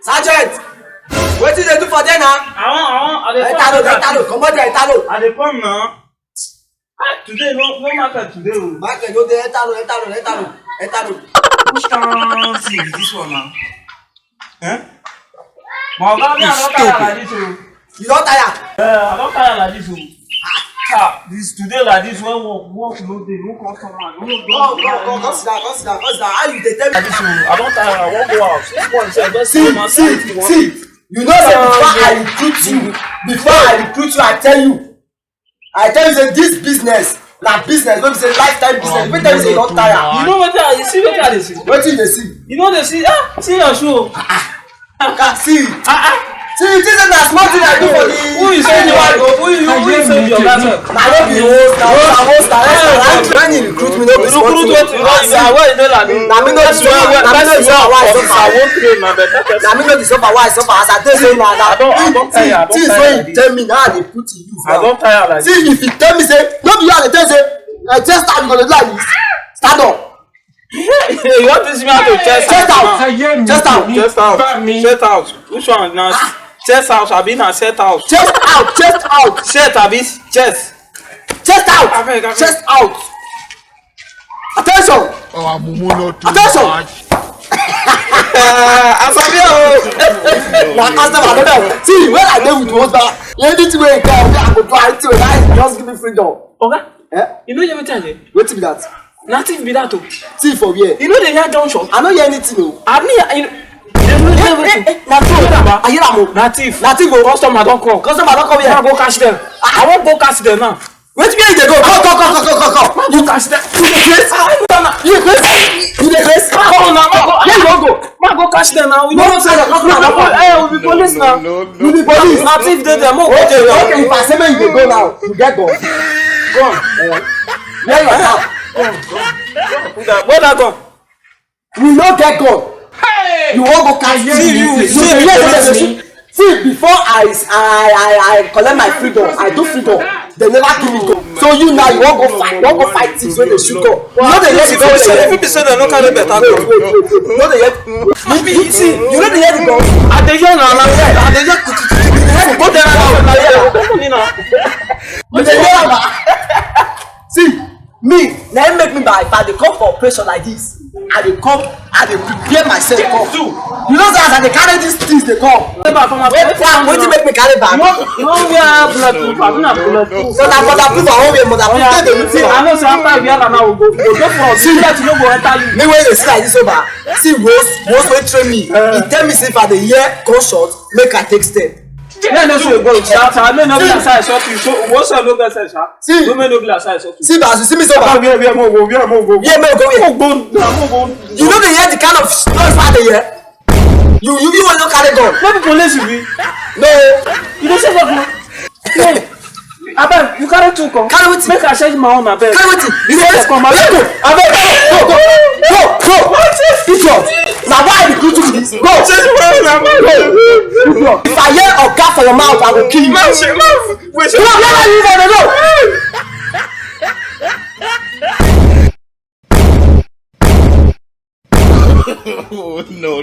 Sergeant, what did they do for them now? I Come on there, Italo. I dey come now. Today, no market today. Market, no, Italo. Which can see this one now? Eh? My God, I don't tire like this. You don't tire? I don't tire like this. This today like this when work no dey, no customer, Go sit down. How you dey tell me? I don't tire. I won't go out. See. You know that before I recruit you, I tell you say this business, like business, don't say lifetime business. Wait till you say you don't tire. You know what you see? What you see? What you see? You know they see? See your show. See, this is a small thing I do for the. Who is saying you are? Who is saying you are? I don't be host. I'm trying to recruit me. No be small thing. I me know the suffer. Why suffer? As I tell you now, things when you tell me now, they put in use. I don't tire like. See, if you tell me say, no be you are the tell say, just start because like this. Stand up. You want to see me how to chest out. Which one now? Chest out, abi na set out. Chest out. Set abi chest. Chest out. Attention. Oh, Mumu not too attention. much. Na customer no. See, when I dey with water, anything wey come, I go do anything. Just give me freedom. Okay? Yeah? You know everything there? Wetin be that? Nothing be that o. See for where? You know they hear gunshot? I no hear anything o. I mean, na I hear am o. Native. Customer don come here. I go catch them. I won't go catch them now. Wetin be you dey go? Come. You catch them. You dey craze? Come on now. Where you wan go? Man go catch them now. We No say the customer don come. we be police now. You be police. Native dey there. Mo go Okay, there. if I say make you dey go now, you get gun. Go on. Where you are? Where that gun? We no get gun. You wan go catch me? See, before I collect my freedom, I do freedom. They never give me gun. So you now you wan go fight thieves when they shoot gun. You know they hear the gun. If you be say they no carry better gun. You know they hear. See, you know they hear the gun. I dey hear now. I dey hear kutukutu. Go there now. You dey hear am. See, me, na make me if I dey come for operation like this, I dey prepare myself come. You know that as I dey carry these things dey come. Wetin make me carry bag? You wan wear bulletproof? I mean na bulletproof. So na motherproof I wan wear motherproof. See, I know say after we yarn now we go for bullet no go enter you. Me wey dey see like this over, see Rose wey train me, he tell me say if I dey hear gunshot, make I take step. Yeah, no so go shout. I may not be aside shot you. So what say no go say shout? See, no may no be aside shot you. see as you see me so far. Where mo go? Yeah, me go here. You know dey hear the kind of noise I dey hear? You wan no carry gun? No be police you be. No. You dey say what no? No. Abeg, you carry two come. Carry wetin? Make I change my own abeg. Carry wetin? You dey come abeg. Abeg, go. Idiot. Na why I recruit you this? Go. Change my own abeg. If I hear oga for your mouth, I will kill you. Wait. Oh, no.